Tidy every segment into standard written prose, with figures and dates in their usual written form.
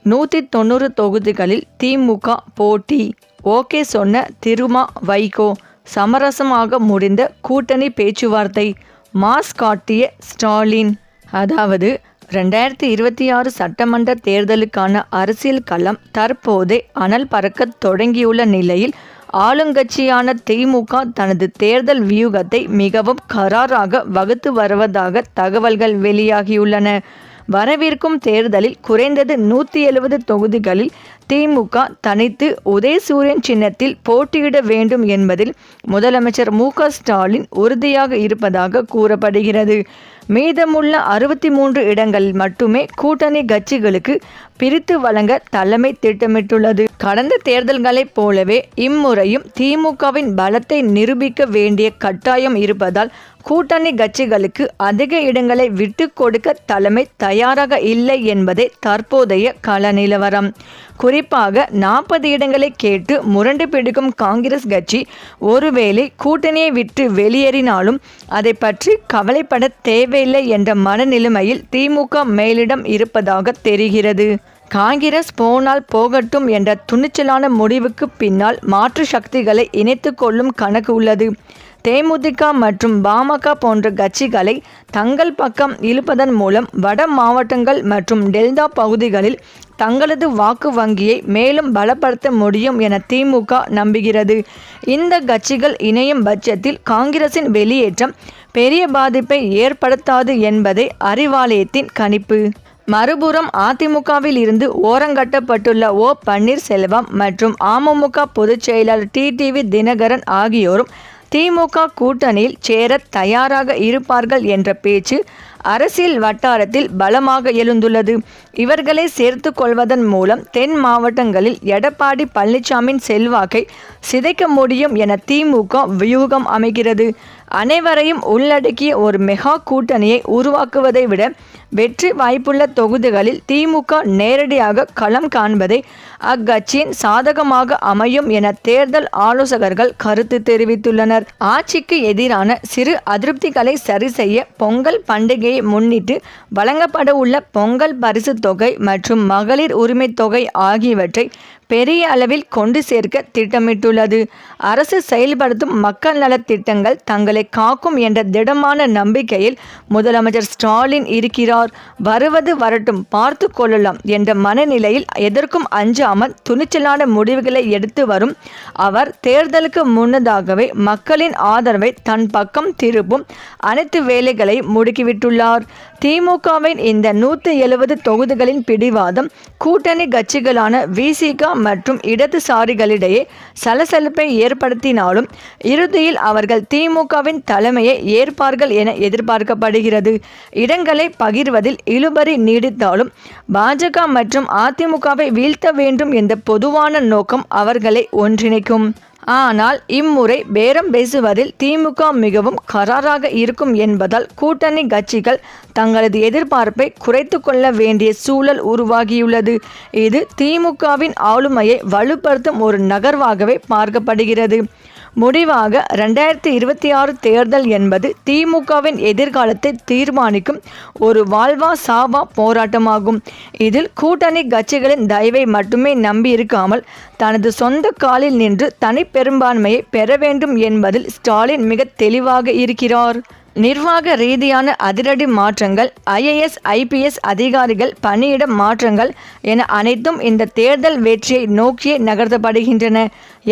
190 தொகுதிகளில் திமுக போட்டி. ஓகே சொன்ன திருமா வைகோ. சமரசமாக முடிந்த கூட்டணி பேச்சுவார்த்தை. மாஸ் காட்டிய ஸ்டாலின். அதாவது 2026 சட்டமன்ற தேர்தலுக்கான அரசியல் களம் தற்போதே அனல் பறக்கத் தொடங்கியுள்ள நிலையில் ஆளுங்கட்சியான திமுக தனது தேர்தல் வியூகத்தை மிகவும் கராராக வகுத்து வருவதாக தகவல்கள் வெளியாகியுள்ளன. வரவிருக்கும் தேர்தலில் குறைந்தது 170 தொகுதிகளில் திமுக தனித்து உதயசூரியன் சின்னத்தில் போட்டியிட வேண்டும் என்பதில் முதலமைச்சர் மு.க. ஸ்டாலின் உறுதியாக இருப்பதாக கூறப்படுகிறது. மீதமுள்ள 63 இடங்களில் மட்டுமே கூட்டணி கட்சிகளுக்கு பிரித்து வழங்க தலைமை திட்டமிட்டுள்ளது. கடந்த தேர்தல்களைப் போலவே இம்முறையும் திமுகவின் பலத்தை நிரூபிக்க வேண்டிய கட்டாயம் இருப்பதால் கூட்டணி கட்சிகளுக்கு அதிக இடங்களை விட்டு கொடுக்க தலைமை தயாராக இல்லை என்பதே தற்போதைய கள நிலவரம். குறிப்பாக 40 இடங்களை கேட்டு முரண்டு பிடிக்கும் காங்கிரஸ் கட்சி ஒருவேளை கூட்டணியை விட்டு வெளியேறினாலும் அதை பற்றி கவலைப்பட தேவையில்லை என்ற மனநிலைமையில் திமுக மேலிடம் இருப்பதாக தெரிகிறது. காங்கிரஸ் போனால் போகட்டும் என்ற துணிச்சலான முடிவுக்கு பின்னால் மாற்று சக்திகளை இணைத்து கொள்ளும் கணக்கு உள்ளது. தேமுதிக மற்றும் பாமக போன்ற கட்சிகளை தங்கள் பக்கம் இழுப்பதன் மூலம் வட மாவட்டங்கள் மற்றும் டெல்டா பகுதிகளில் தங்களது வாக்கு வங்கியை மேலும் பலப்படுத்த முடியும் என திமுக நம்புகிறது. இந்த கட்சிகள் இணையும் பட்சத்தில் காங்கிரசின் வெளியேற்றம் பெரிய பாதிப்பை ஏற்படுத்தாது என்பதே அறிவாலயத்தின் கணிப்பு. மறுபுறம் அதிமுகவில் இருந்து ஓரங்கட்டப்பட்டுள்ள ஓ. பன்னீர்செல்வம் மற்றும் அமமுக பொதுச் செயலாளர் டிடிவி தினகரன் ஆகியோரும் திமுக கூட்டணியில் சேர தயாராக இருப்பார்கள் என்ற பேச்சு அரசியல் வட்டாரத்தில் பலமாக எழுந்துள்ளது. இவர்களை சேர்த்து கொள்வதன் மூலம் தென் மாவட்டங்களில் எடப்பாடி பழனிசாமியின் செல்வாக்கை சிதைக்க முடியும் என திமுக வியூகம் அமைக்கிறது. அனைவரையும் உள்ளடக்கிய ஒரு மெகா கூட்டணியை உருவாக்குவதை விட வெற்றி வாய்ப்புள்ள தொகுதிகளில் திமுக நேரடியாக களம் காண்பதை அக்கட்சியின் சாதகமாக அமையும் என தேர்தல் ஆலோசகர்கள் கருத்து தெரிவித்துள்ளனர். ஆட்சிக்கு எதிரான சிறு அதிருப்திகளை சரி செய்ய பொங்கல் பண்டிகையை முன்னிட்டு வழங்கப்பட உள்ள பொங்கல் பரிசு தொகை மற்றும் மகளிர் உரிமை தொகை ஆகியவற்றை பெரிய அளவில் கொண்டு சேர்க்க திட்டமிட்டுள்ளது. அரசு செயல்படுத்தும் மக்கள் நலத் திட்டங்கள் தங்களை காக்கும் என்ற திடமான நம்பிக்கையில் முதலமைச்சர் ஸ்டாலின் இருக்கிறார். வருவது வரட்டும், பார்த்து கொள்ளலாம் என்ற மனநிலையில் எதற்கும் அஞ்சாமல் துணிச்சலான முடிவுகளை எடுத்து வரும் அவர் தேர்தலுக்கு முன்னதாகவே மக்களின் ஆதரவை தன் பக்கம் திருப்பும் அனைத்து வேலைகளை முடுக்கிவிட்டுள்ளார். திமுகவின் இந்த 170 தொகுதிகளின் பிடிவாதம் கூட்டணி கட்சிகளான விசிக மற்றும் இடதுசாரிகளிடையே சலசலப்பை ஏற்படுத்தினாலும் இறுதியில் அவர்கள் திமுகவின் தலைமையை ஏற்பார்கள் என எதிர்பார்க்கப்படுகிறது. இடங்களை பகிர்வதில் இழுபறி நீடித்தாலும் பாஜக மற்றும் அதிமுகவை வீழ்த்த வேண்டும் என்ற பொதுவான நோக்கம் அவர்களை ஒன்றிணைக்கும். ஆனால் இம்முறை பேரம் பேசுவதில் திமுக மிகவும் கராராக இருக்கும் என்பதால் கூட்டணி கட்சிகள் தங்களது எதிர்பார்ப்பை குறைத்து கொள்ள வேண்டிய சூழல் உருவாகியுள்ளது. இது திமுகவின் ஆளுமையை வலுப்படுத்தும் ஒரு நகர்வாகவே பார்க்கப்படுகிறது. முடிவாக 2026 தேர்தல் என்பது திமுகவின் எதிர்காலத்தை தீர்மானிக்கும் ஒரு வாழ்வா சாவா போராட்டமாகும். இதில் கூட்டணி கட்சிகளின் தயவை மட்டுமே நம்பியிருக்காமல் தனது சொந்த காலில் நின்று தனிப்பெரும்பான்மையை பெற வேண்டும் என்பதில் ஸ்டாலின் மிக தெளிவாக இருக்கிறார். நிர்வாக ரீதியான அதிரடி மாற்றங்கள், IAS IPS அதிகாரிகள் பணியிட மாற்றங்கள் என அனைத்தும் இந்த தேர்தல் வெற்றியை நோக்கியே நகர்த்தப்படுகின்றன.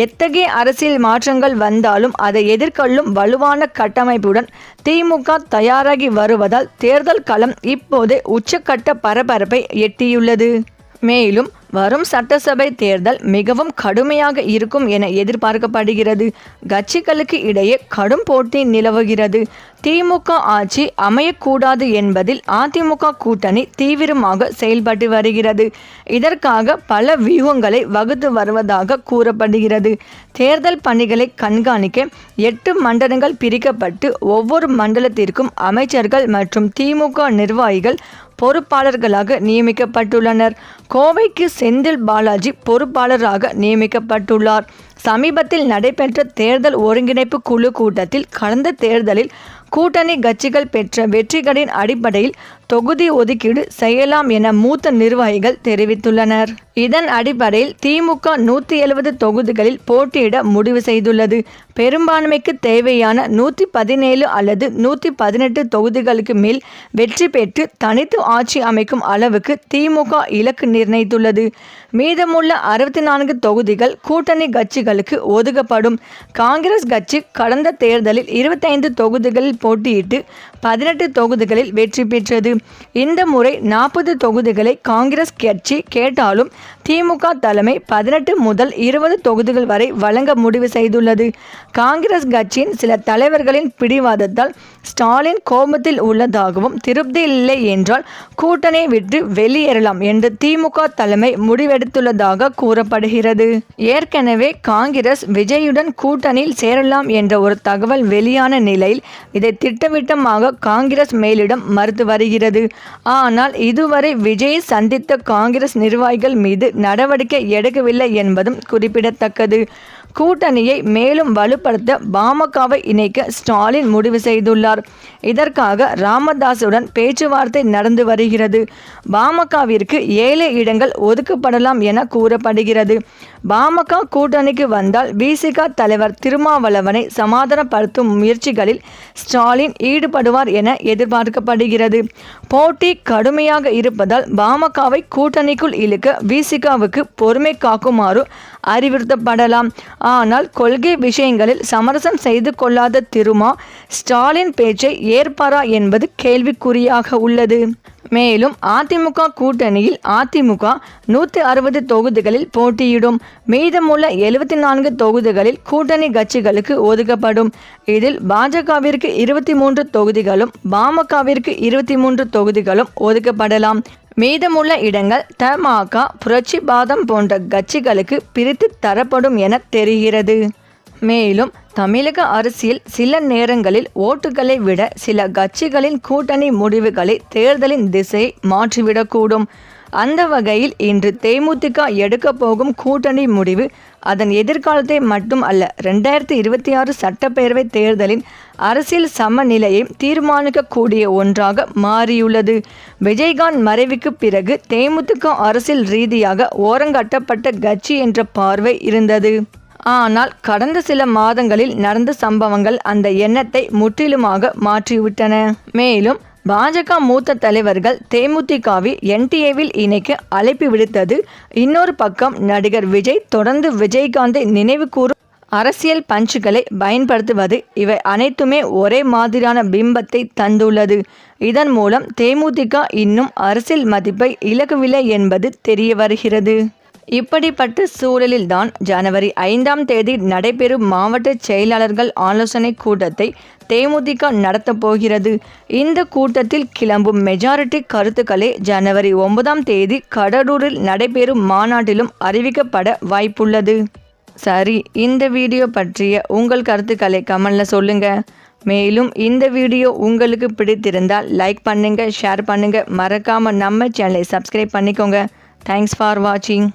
எத்தகைய அரசியல் மாற்றங்கள் வந்தாலும் அதை எதிர்கொள்ளும் வலுவான கட்டமைப்புடன் திமுக தயாராகி வருவதால் தேர்தல் களம் இப்போதே உச்சக்கட்ட பரபரப்பை எட்டியுள்ளது. மேலும் வரும் சட்டசபை தேர்தல் மிகவும் கடுமையாக இருக்கும் என எதிர்பார்க்கப்படுகிறது. கட்சிகளுக்கு இடையே கடும் போட்டி நிலவுகிறது. திமுக ஆட்சி அமையக்கூடாது என்பதில் அதிமுக கூட்டணி தீவிரமாக செயல்பட்டு வருகிறது. இதற்காக பல வியூகங்களை வகுத்து வருவதாக கூறப்படுகிறது. தேர்தல் பணிகளை கண்காணிக்க 8 மண்டலங்கள் பிரிக்கப்பட்டு ஒவ்வொரு மண்டலத்திற்கும் அமைச்சர்கள் மற்றும் திமுக நிர்வாகிகள் பொறுப்பாளர்களாக நியமிக்கப்பட்டுள்ளனர். கோவைக்கு செந்தில் பாலாஜி பொறுப்பாளராக நியமிக்கப்பட்டுள்ளார். சமீபத்தில் நடைபெற்ற தேர்தல் ஒருங்கிணைப்பு குழு கூட்டத்தில் கடந்த தேர்தலில் கூட்டணி கட்சிகள் பெற்ற வெற்றிகளின் அடிப்படையில் தொகுதி ஒதுக்கீடு செய்யலாம் என மூத்த நிர்வாகிகள் தெரிவித்துள்ளனர். இதன் அடிப்படையில் திமுக 170 தொகுதிகளில் போட்டியிட முடிவு செய்துள்ளது. பெரும்பான்மைக்கு தேவையான 117 அல்லது 118 தொகுதிகளுக்கு மேல் வெற்றி பெற்று தனித்து ஆட்சி அமைக்கும் அளவுக்கு திமுக இலக்கு நிர்ணயித்துள்ளது. மீதமுள்ள 64 தொகுதிகள் கூட்டணி கட்சிகளுக்கு ஒதுக்கப்படும். காங்கிரஸ் கட்சி கடந்த தேர்தலில் 25 தொகுதிகளில் போட்டியிட்டு 18 தொகுதிகளில் வெற்றி பெற்றது. இந்த முறை 40 தொகுதிகளை காங்கிரஸ் கட்சி கேட்டாலும் திமுக தலைமை 18 முதல் 20 தொகுதிகள் வரை வழங்க முடிவு செய்துள்ளது. காங்கிரஸ் கட்சியின் சில தலைவர்களின் பிடிவாதத்தால் ஸ்டாலின் கோபத்தில் உள்ளதாகவும், திருப்தி இல்லை என்றால் கூட்டணியை விட்டு வெளியேறலாம் என்று திமுக தலைமை முடிவெடுத்துள்ளதாக கூறப்படுகிறது. ஏற்கனவே காங்கிரஸ் விஜயுடன் கூட்டணியில் சேரலாம் என்ற ஒரு தகவல் வெளியான நிலையில் இதை திட்டவட்டமாக காங்கிரஸ் மேலிடம் மறுத்து வருகிறது. ஆனால் இதுவரை விஜயை சந்தித்த காங்கிரஸ் நிர்வாகிகள் மீது நடவடிக்கை எடுக்கவில்லை என்பதும் குறிப்பிடத்தக்கது. கூட்டணியை மேலும் வலுப்படுத்த பாமகவை இணைக்க ஸ்டாலின் முடிவு செய்துள்ளார். இதற்காக ராமதாசுடன் பேச்சுவார்த்தை நடந்து வருகிறது. பாமகவிற்கு 7 இடங்கள் ஒதுக்கப்படலாம் என கூறப்படுகிறது. பாமக கூட்டணிக்கு வந்தால் விசிக தலைவர் திருமாவளவனை சமாதானப்படுத்தும் முயற்சிகளில் ஸ்டாலின் ஈடுபடுவார் என எதிர்பார்க்கப்படுகிறது. போட்டி கடுமையாக இருப்பதால் பாமகவை கூட்டணிக்குள் இழுக்க விசிகவுக்கு பொறுமை காக்குமாறு அறிவுறுத்தப்படலாம். ஆனால் கொள்கை விஷயங்களில் சமரசம் செய்து கொள்ளாத திருமா ஸ்டாலின் பேச்சை ஏற்பாரா என்பது கேள்விக்குறியாக உள்ளது. மேலும் அதிமுக கூட்டணியில் அதிமுக 160 தொகுதிகளில் போட்டியிடும். மீதமுள்ள 74 தொகுதிகளில் கூட்டணி கட்சிகளுக்கு ஒதுக்கப்படும். இதில் பாஜகவிற்கு 23 தொகுதிகளும் பாமகவிற்கு 23 தொகுதிகளும் ஒதுக்கப்படலாம். மீதமுள்ள இடங்கள் தமாக, புரட்சி பாதம் போன்ற கட்சிகளுக்கு பிரித்து தரப்படும் என தெரிகிறது. மேலும் தமிழக அரசியல் சில நேரங்களில் ஓட்டுகளை விட சில கட்சிகளின் கூட்டணி முடிவுகளை தேர்தலின் திசையை மாற்றிவிடக்கூடும். அந்த வகையில் இன்று தேமுதிக எடுக்க போகும் கூட்டணி முடிவு அதன் எதிர்காலத்தை மட்டும் அல்ல, 2026 சட்டப்பேரவை தேர்தலின் அரசியல் சமநிலையை தீர்மானிக்கக்கூடிய ஒன்றாக மாறியுள்ளது. விஜயகாந்த் மறைவுக்கு பிறகு தேமுதிக அரசியல் ரீதியாக ஓரங்கட்டப்பட்ட கட்சி என்ற பார்வை இருந்தது. ஆனால் கடந்த சில மாதங்களில் நடந்த சம்பவங்கள் அந்த எண்ணத்தை முற்றிலுமாக மாற்றிவிட்டன. மேலும் பாஜக மூத்த தலைவர்கள் தேமுதிகவை NDAவில் இணைக்க அழைப்பு விடுத்தது. இன்னொரு பக்கம் நடிகர் விஜய் தொடர்ந்து விஜயகாந்தை நினைவு கூறும் அரசியல் பஞ்சுகளை பயன்படுத்துவது, இவை அனைத்துமே ஒரே மாதிரியான பிம்பத்தை தந்துள்ளது. இதன் மூலம் தேமுதிக இன்னும் அரசியல் மதிப்பை இழக்கவில்லை என்பது தெரிய வருகிறது. இப்படிப்பட்ட சூழலில்தான் ஜனவரி 5ஆம் தேதி நடைபெறும் மாவட்ட செயலாளர்கள் ஆலோசனை கூட்டத்தை தேமுதிக நடத்தப் போகிறது. இந்த கூட்டத்தில் கிளம்பும் மெஜாரிட்டி கருத்துக்களே ஜனவரி 9ஆம் தேதி கடலூரில் நடைபெறும் மாநாட்டிலும் அறிவிக்கப்பட வாய்ப்புள்ளது. சரி, இந்த வீடியோ பற்றிய உங்கள் கருத்துக்களை கமெண்ட்ல சொல்லுங்க. மேலும் இந்த வீடியோ உங்களுக்கு பிடித்திருந்தால் லைக் பண்ணுங்க, ஷேர் பண்ணுங்க, மறக்காம நம்ம சேனலை சப்ஸ்கிரைப் பண்ணிக்கோங்க. தேங்க்ஸ் ஃபார் வாட்சிங்.